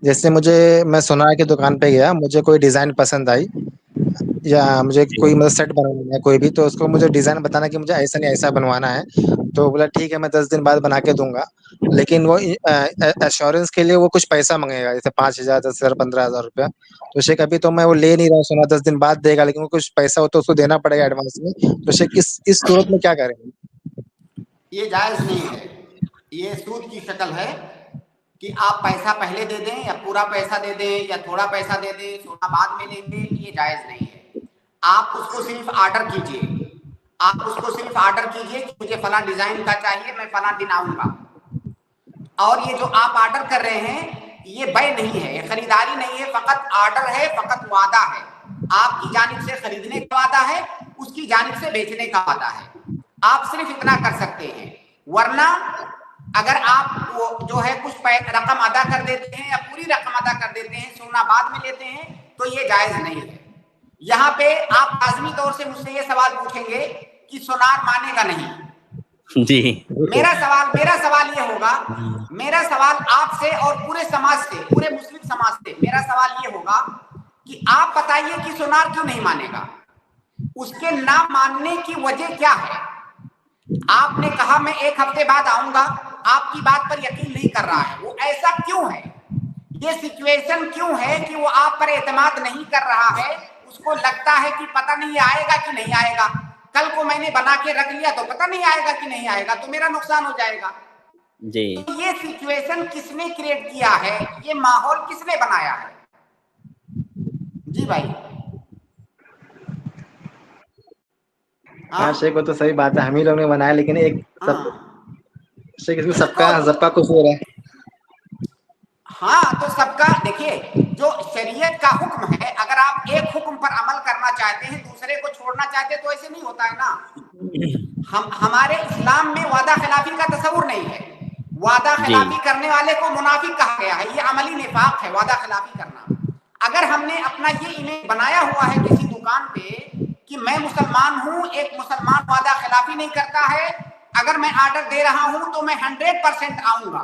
جیسے میں سونار کی دکان پہ گیا, مجھے کوئی ڈیزائن پسند آئی, یا مجھے کوئی مطلب سیٹ بنوانا ہے کوئی بھی, تو اس کو مجھے ڈیزائن بتانا کہ مجھے ایسا نہیں ایسا بنوانا ہے, تو بولا ٹھیک ہے میں 10 دن بعد بنا کے دوں گا. لیکن وہ ایشورنس کے لیے وہ کچھ پیسہ منگے گا, جیسے 5,000 10,000 15,000 روپیہ. تو شیخ ابھی تو میں وہ لے نہیں رہا ہوں, سونا 10 دن بعد دے گا, لیکن وہ کچھ پیسہ ہو تو اس کو دینا پڑے گا ایڈوانس میں. تو شیخ اس صورت میں کیا کریں گے؟ یہ جائز نہیں ہے, یہ سود کی شکل ہے کہ آپ پیسہ پہلے دے دیں یا پورا پیسہ دے دیں یا تھوڑا پیسہ دے دیں, سونا بعد میں لیں گے, یہ جائز نہیں ہے. آپ اس کو صرف آرڈر کیجئے, آپ اس کو صرف آرڈر کیجئے کہ مجھے فلاں ڈیزائن کا چاہیے, میں فلاں دن آؤں گا. اور یہ جو آپ آرڈر کر رہے ہیں یہ بے نہیں ہے, یہ خریداری نہیں ہے, فقط آرڈر ہے, فقط وعدہ ہے. آپ کی جانب سے خریدنے کا وعدہ ہے, اس کی جانب سے بیچنے کا وعدہ ہے. آپ صرف اتنا کر سکتے ہیں, ورنہ اگر آپ وہ جو ہے کچھ رقم ادا کر دیتے ہیں یا پوری رقم ادا کر دیتے ہیں, سونا بعد میں لیتے ہیں, تو یہ جائز نہیں ہے. یہاں پہ آپ لازمی طور سے مجھ سے یہ سوال پوچھیں گے کہ سونار مانے گا نہیں. جی میرا سوال یہ ہوگا, میرا سوال آپ سے اور پورے سماج سے, پورے مسلم سماج سے میرا سوال یہ ہوگا کہ آپ بتائیے کہ سونار کیوں نہیں مانے گا, اس کے نہ ماننے کی وجہ کیا ہے؟ آپ نے کہا میں 1 ہفتے بعد آؤں گا, آپ کی بات پر یقین نہیں کر رہا ہے, وہ ایسا کیوں ہے؟ یہ سچویشن کیوں ہے کہ وہ آپ پر اعتماد نہیں کر رہا ہے؟ اس کو لگتا ہے کہ پتہ نہیں آئے گا کہ نہیں آئے گا, کل کو میں نے بنا کے رکھ لیا تو پتہ نہیں آئے گا کہ نہیں آئے گا, تو میرا نقصان ہو جائے گا. جی تو یہ سچویشن کس نے کریٹ کیا ہے, یہ ماحول کس نے بنایا ہے؟ جی بھائی. ہاں شیخ وہ تو صحیح بات ہے, ہم ہی لوگ نے بنایا, لیکن ایک شیخ اس میں سب کا بالکل. سب کا قصور ہے. ہاں تو سب کا دیکھیے, جو شریعت کا حکم ہے, اگر آپ ایک حکم پر عمل کرنا چاہتے ہیں دوسرے کو چھوڑنا چاہتے ہیں تو ایسے نہیں ہوتا ہے نا. ہمارے اسلام میں وعدہ خلافی کا تصور نہیں ہے. وعدہ جی خلافی کرنے والے کو منافق کہا گیا ہے, یہ عملی نفاق ہے وعدہ خلافی کرنا. اگر ہم نے اپنا یہ امیج بنایا ہوا ہے کسی دکان پہ کہ میں مسلمان ہوں, ایک مسلمان وعدہ خلافی نہیں کرتا ہے, اگر میں آرڈر دے رہا ہوں تو میں 100% آؤں گا.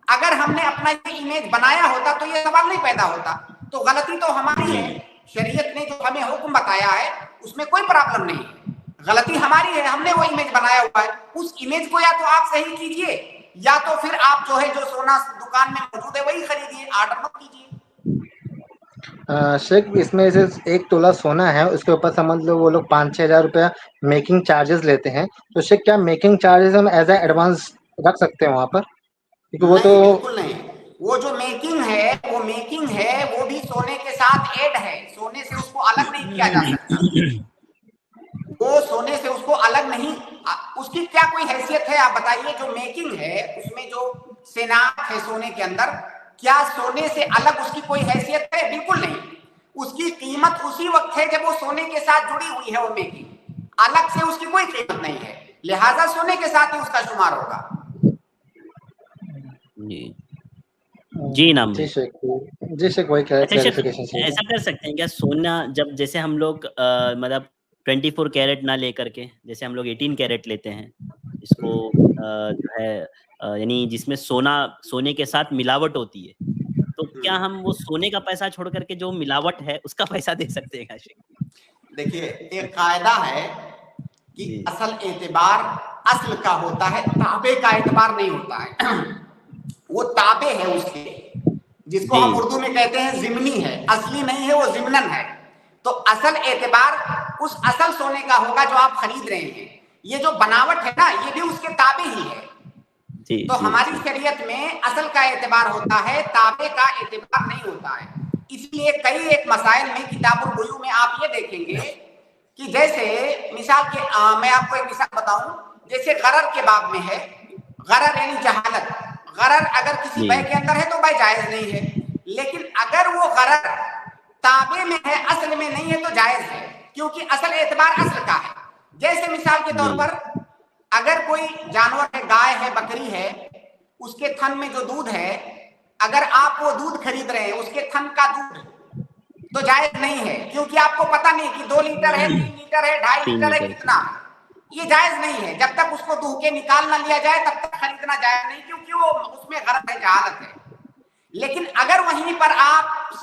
اگر ہم نے اپنا یہ امیج بنایا ہوتا تو یہ سوال نہیں پیدا ہوتا. تو غلطی تو ہماری ہے, شریعت نے جو ہمیں حکم بتایا ہے اس میں کوئی پرابلم نہیں ہے, غلطی ہماری ہے, ہم نے وہ امیج بنایا ہوا ہے. اس امیج کو یا تو آپ صحیح کیجئے یا تو پھر آپ جو ہے جو سونا دکان میں موجود ہے وہی خریدیے, آرڈر مت کیجیے. شیخ اس میں سے 1 تولہ سونا ہے, اس کے اوپر سمجھ لو وہ لوگ 5-6 ہزار روپیہ میکنگ چارجز لیتے ہیں, تو شیخ کیا میکنگ چارجز ہم ایز اے ایڈوانس رکھ سکتے ہیں وہاں پر؟ کیونکہ وہ تو نہیں, بالکل نہیں. وہ جو میکنگ ہے وہ بھی سونے کے ساتھ ایڈ ہے, سونے سے اس کو الگ نہیں کیا جا سکتا. وہ سونے سے اس کو الگ نہیں, اس کی کیا کوئی حیثیت ہے آپ بتائیے؟ جو میکنگ ہے اس میں جو صنعت ہے سونے کے اندر, کیا سونے سے الگ اس کی کوئی حیثیت ہے؟ بالکل نہیں. اس کی قیمت اسی وقت ہے جب وہ سونے کے ساتھ جڑی ہوئی ہے, وہ میکنگ, الگ سے اس کی کوئی قیمت نہیں ہے, لہذا سونے کے ساتھ ہی اس کا شمار ہوگا. جی جی نام جی بھائی. شیخ, جی شیخ وہی اچھا شیخ, کلیریفیکیشن چاہیے. ایسا کر سکتے ہیں کیا سونا جب جیسے ہم لوگ مطلب 24 کیرٹ نہ لے کر کے, جیسے ہم لوگ 18 کیرٹ لیتے ہیں, اس کو جو ہے یعنی جس میں سونے کے ساتھ ملاوٹ ہوتی ہے, تو کیا ہم وہ سونے کا پیسہ چھوڑ کر کے جو ملاوٹ ہے اس کا پیسہ دے سکتے ہیں کیا شیخ؟ دیکھیے, ایک قاعدہ ہے کہ جی اصل اعتبار اصل کا ہوتا ہے, تابع کا اعتبار نہیں ہوتا ہے. وہ تابع ہے اس کے, جس کو جی ہم اردو میں کہتے ہیں ضمنی ہے, اصلی نہیں ہے, وہ ضمنن ہے. تو اصل اعتبار اس اصل سونے کا ہوگا جو آپ خرید رہے ہیں. یہ جو بناوٹ ہے نا یہ بھی اس کے تابع ہی ہے. جی تو جی ہماری جی شریعت میں اصل کا اعتبار ہوتا ہے, تابع کا اعتبار نہیں ہوتا ہے. اس لیے کئی ایک مسائل میں کتاب البیوع میں آپ یہ دیکھیں گے کہ جیسے مثال کے میں آپ کو ایک مثال بتاؤں, جیسے غرر کے باب میں ہے, غرر یعنی جہالت. غرر اگر کسی جی بے کے اندر ہے تو بے جائز نہیں ہے, لیکن اگر وہ غرر تابع میں ہے اصل میں نہیں ہے تو جائز ہے, کیونکہ اصل اعتبار اصل کا ہے. جیسے مثال کے طور جی پر اگر کوئی جانور ہے, گائے ہے, بکری ہے, اس کے تھن میں جو دودھ ہے, اگر آپ وہ دودھ خرید رہے ہیں اس کے تھن کا دودھ, تو جائز نہیں ہے, کیونکہ آپ کو پتہ نہیں کہ 2 لیٹر ہے, 3 لیٹر ہے, 2.5 3 لیٹر ہے, میٹر کتنا, یہ جائز نہیں ہے. جب تک اس کو دوہ کے نکال نہ لیا جائے تب تک خریدنا جائز نہیں, کیونکہ وہ اس میں غرض ہے, جہالت ہے. لیکن اگر وہیں